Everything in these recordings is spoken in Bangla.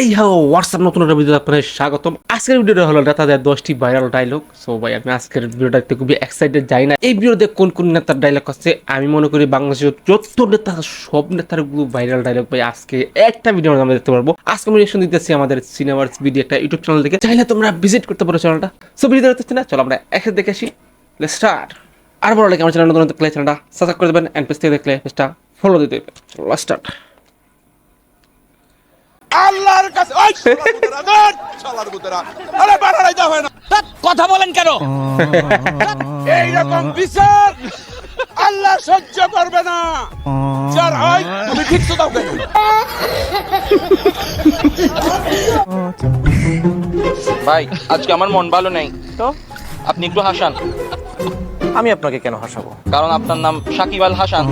হাই হ্যালো হোয়াটসঅ্যাপ নতুন একটা ভিডিও আপনাদের স্বাগতম। আজকের ভিডিওটা হলো নেতাদের 10টি ভাইরাল ডায়লগ। সো ভাই আমি আজকের ভিডিওটা দেখতে খুবই এক্সাইটেড, যাই না এই ভিডিওতে কোন কোন নেতার ডায়লগ আছে। আমি মনে করি বাংলাদেশের যত নেতা সব নেতার ভাইরাল ডায়লগ ভাই আজকে একটা ভিডিও আমরা দেখতে পারবো। আজকে আমি রিঅ্যাকশন দিতেছি আমাদের সিনেমার্স ভিডিও একটা ইউটিউব চ্যানেল থেকে, চাইলে তোমরা ভিজিট করতে পারো চ্যানেলটা। সো ভিডিও দেখতে না, চলো আমরা একসাথে দেখে আসি। Let's start. আর বড় লাগে আমার চ্যানেল নতুন দেখলে চ্যানেলটা সাবস্ক্রাইব করে দেবেন এন্ড পেজ থেকে দেখলে পেজটা ফলো দিতে দেবেন। Let's start. আল্লাহর কাছে ওই শালার বুতরা আরে বাড়াই দাও হয় না কথা বলেন কেন? এই রকম বিচার আল্লাহ সহ্য করবে না। যার হয় তুমি ঠিক তো দাও কেন? ভাই আজকে আমার মন ভালো নেই, তো আপনি একটু হাসান। আমি আপনাকে কেন হাসাবো? কারণ আপনার নাম সাকিব আল হাসান।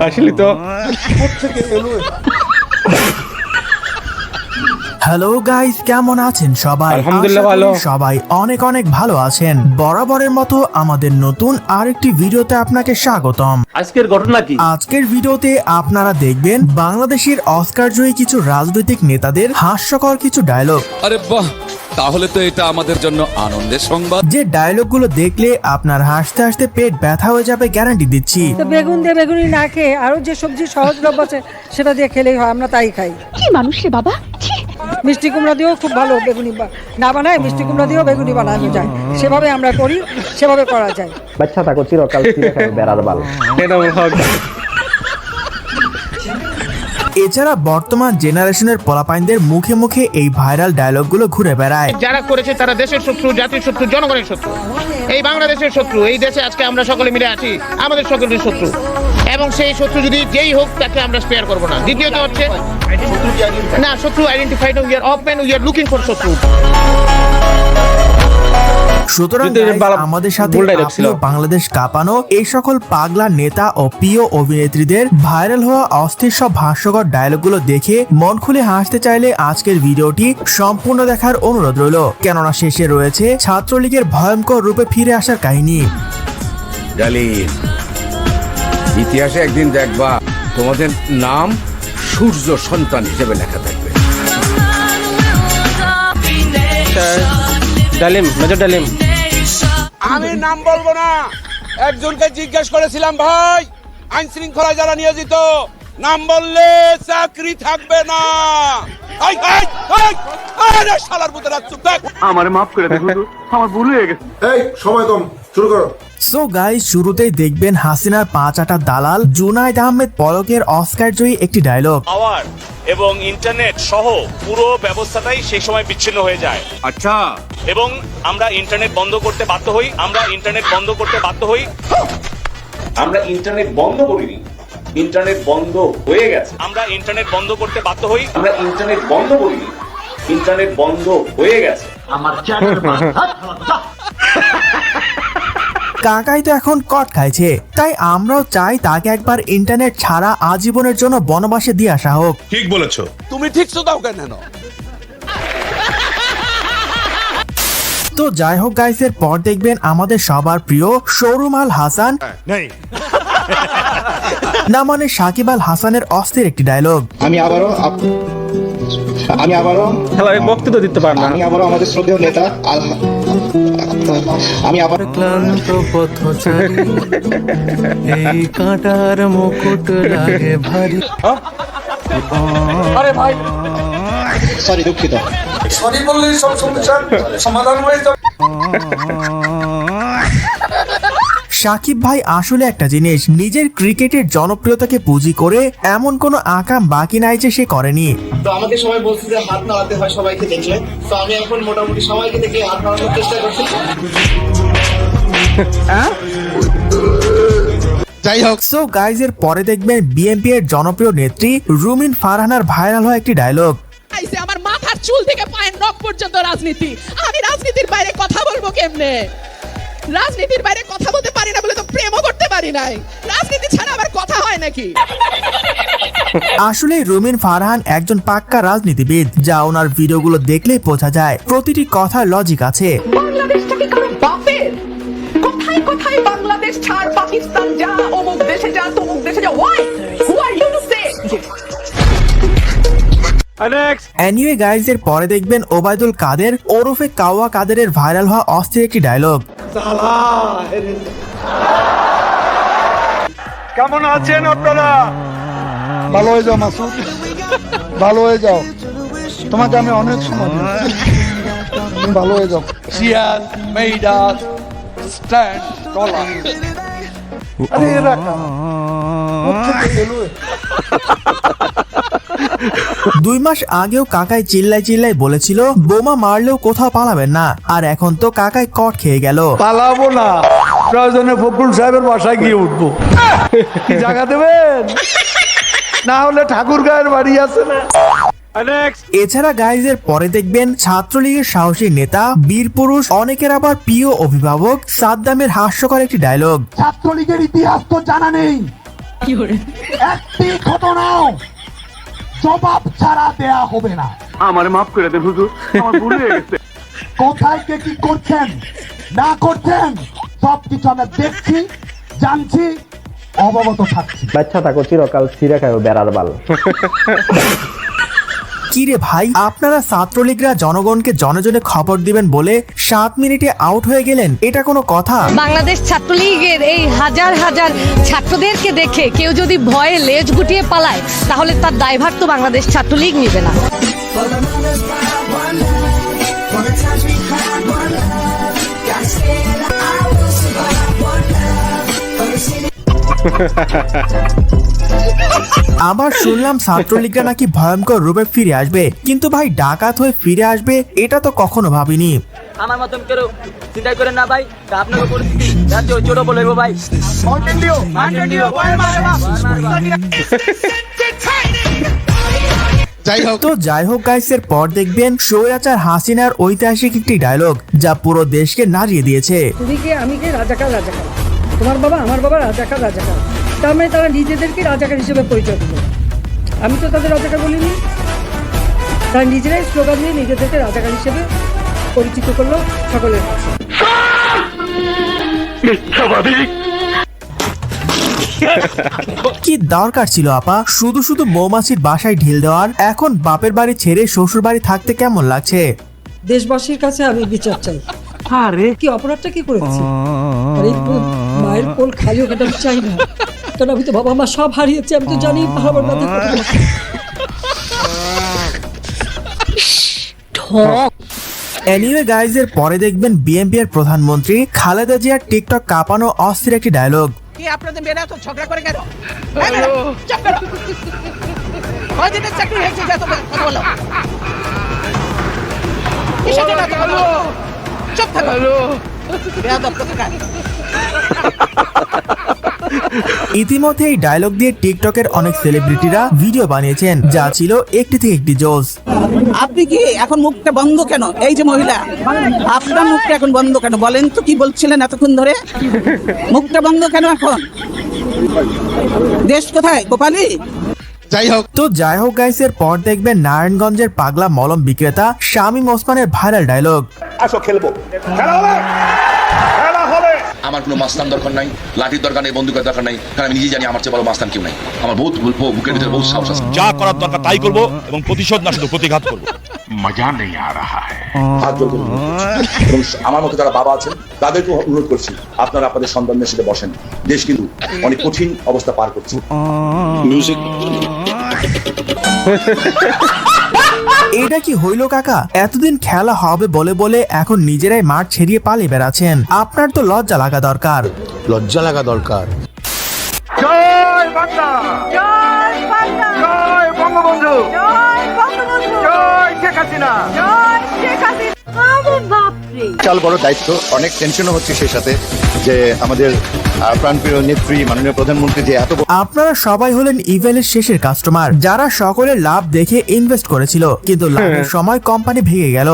আসলে তো হ্যালো গাইস, কেমন আছেন সবাই? আলহামদুলিল্লাহ আশা করি ভালো। সবাই অনেক অনেক ভালো আছেন। বরাবরের মতো আমাদের নতুন আরেকটি ভিডিওতে আপনাকে স্বাগতম। আজকের ঘটনা কি? আজকের ভিডিওতে আপনারা দেখবেন বাংলাদেশের অস্কার জয়ী কিছু রাজনৈতিক নেতাদের হাস্যকর কিছু ডায়লগ। আরে বাহ, তাহলে তো এটা আমাদের জন্য আনন্দের সংবাদ। যে ডায়লগগুলো দেখলে আপনার হাসতে হাসতে পেট ব্যথা হয়ে যাবে, গ্যারান্টি দিচ্ছি। তো বেগুন দিয়ে বেগুনি না খেয়ে আরো যে সবজি সহজলভ্য আছে সেটা দিয়ে খেলেই হয়, আমরা তাই খাই। কি মানুষ রে বাবা! মিষ্টি কুমড়া দিয়েও খুব ভালো বেগুনি না বানায়, মিষ্টি কুমড়া দিয়েও বেগুনি বানানো যায়। সেভাবে আমরা করি, সেভাবে করা যায়। বাচ্চা থাকো চিরকাল ফিরে খাবে বেড়ার বাল। এছাড়া বর্তমান জেনারেশনের পোলাপাইনদের মুখে মুখে এই ভাইরাল ডায়লগগুলো ঘুরে বেড়ায়। যারা করেছে তারা দেশের শত্রু, জাতির শত্রু, জনগণের শত্রু, এই বাংলাদেশের শত্রু। এই দেশে আজকে আমরা সকলে মিলে আছি, আমাদের সকলের শত্রু, এবং সেই শত্রু যদি যেই হোক তাকে আমরা স্পেয়ার করব না। দ্বিতীয়ত হচ্ছে না, শত্রু identified, we are open, we are looking for শত্রু। সুতরাং আমাদের সাথে আপনিও বাংলাদেশ কাঁপানো এই সকল পাগলা নেতা ও প্রিয় অভিনেত্রীদের ভাইরাল হওয়া অস্থির সব হাস্যকর ডায়লগগুলো দেখে মন খুলে হাসতে চাইলে আজকের ভিডিওটি সম্পূর্ণ দেখার অনুরোধ রইল, কেননা শেষে রয়েছে ছাত্রলীগের ভয়ঙ্কর রূপে ফিরে আসার কাহিনী। ডালিম, ইতিহাসে একদিন দেখবা তোমাদের নাম সূর্য সন্তান হিসেবে লেখা থাকবে। ডালিম, মেজর ডালিম। আমি নাম বলবো না। একজনকে জিজ্ঞেস করেছিলাম, ভাই আইন শৃঙ্খলা যারা নিয়োজিত নাম বললে চাকরি থাকবে না। এই এই এই আরে শালার বুতরা চুপ থাক। আমারে মাফ করে দেন হুজুর, আমার ভুল হয়ে গেছে। এই সময় কম, শুরু করো। সো গাইস, শুরুতেই দেখবেন হাসিনার 5 আটা দালাল জুনাইদ আহমেদ পলকের অস্কার জয়ী একটি ডায়লগ। পাওয়ার এবং ইন্টারনেট সহ পুরো ব্যবস্থাটাই সেই সময় বিচ্ছিন্ন হয়ে যায়। আচ্ছা, এবং আমরা ইন্টারনেট বন্ধ করতে বাধ্য হই। আমরা ইন্টারনেট বন্ধ করিনি, ইন্টারনেট বন্ধ হয়ে গেছে। আমরা ইন্টারনেট বন্ধ করতে বাধ্য হই। আমরা ইন্টারনেট বন্ধ করিনি, ইন্টারনেট বন্ধ হয়ে গেছে। আমার কাকাই তো এখন কট খাইছে, তাই আমরাও চাই তাকে একবার ইন্টারনেট ছাড়া আজীবনের জন্য বনবাসে দিয়ে আসা হোক। ঠিক বলেছো তুমি, ঠিক তো দাও কেন? তো যাই হোক গাইস, এর পর দেখবেন আমাদের সবার প্রিয় শোরুম আল হাসান না মানে সাকিব আল হাসানের অস্থির একটি ডায়লগ। আমি আবারও বক্তব্য দিতে পারেন না। আমি আবারও আমাদের শ্রদ্ধেয় নেতা আমি আবার ক্লান্ত পথচারী, এই কাঁটার মুকুট লাগে ভারী। আরে ভাই সরি, দুঃখিত। সরি বললেই সব সমস্যার সমাধান হয়ে যাবে। সাকিব ভাই আসলে একটা জিনিস, নিজের ক্রিকেটের জনপ্রিয়তাকে পুঁজি করে এমন কোনো আকাম বাকি নাই যে সে করেনি। তো আমাকে সবাই বলছে যে হাত নাড়াতে হয় সবাইকে দেখলে, তো আমি এখন মোটামুটি সবাইকে দেখে হাত নাড়ানোর চেষ্টা করছি। যাই হোক, সো গাইজ, এর পরে দেখবেন বিএনপি এর জনপ্রিয় নেত্রী রুমিন ফারহানার ভাইরাল হওয়া একটি ডায়লগ। আমার মাথার চুল থেকে পায়ের নখ পর্যন্ত রাজনীতি। আমি রাজনীতির বাইরে কথা বলবো কেমনে? রাজনীতির বাইরে কথা বলতে পারি না বলে তো প্রেমও করতে পারি নাই। রাজনীতি ছাড়া আবার কথা হয় নাকি? আসলে রুমিন ফারহান একজন পাক্কা রাজনীতিবিদ, যা ওনার ভিডিওগুলো দেখলেই বোঝা যায় প্রতিটি কথার লজিক আছে। বাংলাদেশটাকে কারো বাপের? কোথায় কোথায় বাংলাদেশ ছাড়, পাকিস্তান যা, অমুক দেশে যা, তমুক দেশে যা। ওয়াই এনিওয়ে গাইজ, এর পরে দেখবেন ওবায়দুল কাদের ওরফে কাওয়া কাদেরের ভাইরাল হওয়া অস্থির একটি ডায়লগ। কেমন আছেন আপনারা? ভালো হয়ে যাও মাসুদ, ভালো হয়ে যাও, তোমাকে আমি অনেক সময় দিয়েছি। তুমি ভালো হয়ে যাও। শিয়াল মেইডা স্ট্যান্ড টলার। আরে এরা মুখ থেকে বেরোয়। 2 মাস আগেও কাকাই চিল্লাই বলেছিল বোমা মারলেও কোথাও পালাবেন না, আর এখন তো কাকাই কট খেয়ে গেল। পালাবো না, প্রয়োজনে ফখরুল সাহেবের বাসায় গিয়ে উঠবো। কি জায়গা দেবেন? না হলে ঠাকুর গায়ের বাড়ি আছে না। এছাড়া গাইজের পরে দেখবেন ছাত্রলীগের সাহসী নেতা বীর পুরুষ, অনেকের আবার প্রিয় অভিভাবক সাদ্দামের হাস্যকর একটি ডায়লগ। ছাত্রলীগের ইতিহাস তো জানা নেই, একটি ঘটনাও জবাব ছাড়া দেয়া হবে না। আমার মাফ করে দেন হুজুর, আমার ভুল হয়ে গেছে। কোথায় কে কি করছেন না করছেন সবকিছু আমরা দেখছি, জানছি, অবগত থাকছি। বাচ্চা থাকো চিরকাল ছিঁড়ে খাবে বেড়ার বাল। কিরে ভাই, আপনারা ছাত্রলীগরা জনগণকে জনে জনে খবর দিবেন বলে 7 মিনিটে আউট হয়ে গেলেন, এটা কোনো কথা? বাংলাদেশ ছাত্রলীগের এই হাজার হাজার ছাত্রদেরকে দেখে কেউ যদি ভয়ে লেজ গুটিয়ে পালায়, তাহলে তার দায়ভার তো বাংলাদেশ ছাত্রলীগ নেবে না। আবার শুনলাম ছাত্রলীগরা নাকি ভয়ঙ্কর রূপে ফিরে আসবে, কিন্তু ভাই ডাকাত হয়ে ফিরে আসবে এটা তো কখনো ভাবিনি। আমার মতন কেউ চিন্তা করেন না ভাই, আপনাকে পরিস্থিতি ছোট বলবো ভাই। তো যাই হোক গাইস, এর পর দেখবেন স্বৈরাচার হাসিনার ঐতিহাসিক একটি ডায়লগ যা পুরো দেশকে নাড়িয়ে দিয়েছে। তুমি কে আমি কে, রাজাকার রাজাকার, তোমার বাবা আমার বাবা রাজাকার রাজাকার, তার মানে তারা নিজেদেরকে রাজাকার হিসেবে পরিচয় দিল। আমি তো তাদের রাজাকার বলিনি, তারা নিজেরাই স্লোগান দিয়ে নিজেদেরকে রাজাকার হিসেবে পরিচিত করলো সকলের কাছে। কি দরকার ছিল আপা শুধু শুধু মৌমাছির বাসায় ঢিল দেওয়ার? এখন বাপের বাড়ি ছেড়ে শ্বশুর বাড়ি থাকতে কেমন লাগছে? দেশবাসীর কাছে আমি বিচার চাই। আরে কি অপরাধটা কি করেছি? আরে মায়ের কোল খালি হোক এটা চাই না, কারণ আমি তো বাবা মা সব হারিয়েছি, আমি তো জানি আমার বাবা। এনিওয়ে গাইজ, এর পরে দেখবেন বিএনপি এর প্রধানমন্ত্রী খালেদা জিয়ার টিকটক কাঁপানো অস্থির একটি ডায়লগ। কি আপনাদের মেয়েরা তো ঝগড়া করে কেন? চুপ করো, কয়দিনের চাকরি হয়েছে যা তোমরা কথা বলো? কিসের জন্য কথা বলো? চুপ থাকো, বেয়াদব কোথাকার। ইতিমধ্যে এই ডায়লগ দিয়ে টিকটকের অনেক সেলিব্রিটিরা ভিডিও বানিয়েছেন, যা ছিল একটি থেকে একটি জোস। আপনি কি এখন মুখটা বন্ধ কেন? এই যে মহিলা, আপনার মুখটা এখন বন্ধ কেন? বলেন তো কি বলছিলেন এতক্ষণ ধরে? মুখটা বন্ধ কেন এখন? দেশ কোথায় গোপালী? যাই হোক গাইস, এর পর দেখবেন নারায়ণগঞ্জের পাগলা মলম বিক্রেতা শামীম ওসমানের ভাইরাল ডায়লগ। আসো খেলবো, খেলা হবে, খেলা হবে। আমার কোনো মাস্তান দরকার নাই, লাঠির দরকার নেই, বন্দুকের দরকার নাই, কারণ আমি নিজেই জানি আমার চেয়ে বড় মাস্তান কেউ নাই। আমার বহুত বুকের ভিতরে বহুত সাহস আছে। যা করার দরকার তাই করবো, এবং প্রতিশোধ না শুধু প্রতিঘাত করবো। মজা নেই আ রাহা হ্যায়। এবং আমার মতো যারা বাবা আছেন তাদেরকে অনুরোধ করছি, আপনারা আপনাদের সন্তানদের সাথে বসেন। দেশ কিন্তু অনেক কঠিন অবস্থা পার করছে। মিউজিক। এটা কি হইল কাকা? এতদিন খেলা হবে বলে বলে এখন নিজেরাই মাঠ ছেড়িয়ে পালিয়ে বেড়াচ্ছেন। আপনার তো লজ্জা লাগা দরকার। লজ্জা লাগা দরকার। জয় বাংলা, জয় বাংলা, জয় বঙ্গবন্ধু, জয় বঙ্গবন্ধু, জয় শেখ হাসিনা, জয় শেখ হাসিনা। আরে বাপ রে, বিশাল বড় দায়িত্ব, অনেক টেনশনও হচ্ছে সেই সাথে, যে আমাদের প্রাণপ্রিয় নেত্রী মাননীয় প্রধানমন্ত্রী যে এত। আপনারা সবাই হলেন ইভেলের শেষের কাস্টমার, যারা সকলের লাভ দেখে ইনভেস্ট করেছিল, কিন্তু লাভের সময় কোম্পানি ভেঙে গেল।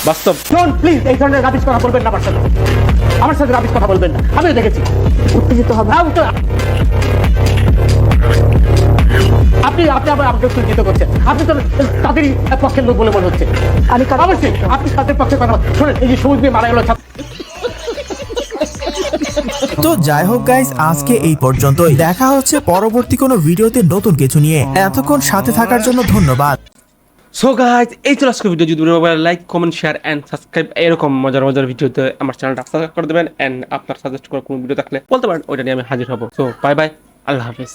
বাস্তব। প্লিজ এই ধরনের রাবিশ কথা বলবেন না আমার সাথে, আমার সাথে রাবিশ কথা বলবেন না। আমি দেখেছি উত্তেজিত হবে। আপনি আপনি আবার আমাকে উত্তেজিত করছেন। আপনি তো তাদেরই পক্ষের লোক বলে মনে হচ্ছে। আমি অবশ্যই আপনি তাদের পক্ষে কথা শোনেন। এই যে সবুজ দিয়ে মারা গেল। তো যাই হোক গাইস, আজকে এই পর্যন্তই। দেখা হচ্ছে পরবর্তী কোনো ভিডিওতে নতুন কিছু নিয়ে। এতক্ষণ সাথে থাকার জন্য ধন্যবাদ। সো গাইস এই ছিল আজকের ভিডিও। যদি like comment share and subscribe এরকম মজার ভিডিওতে আমার চ্যানেলটা সাবস্ক্রাইব করে দেবেন এন্ড আপনার সাজেস্ট করা কোনো ভিডিও থাকলে বলতে পারেন, ওইটা নিয়ে আমি হাজির হব। সো বাই বাই, আল্লাহ হাফেজ।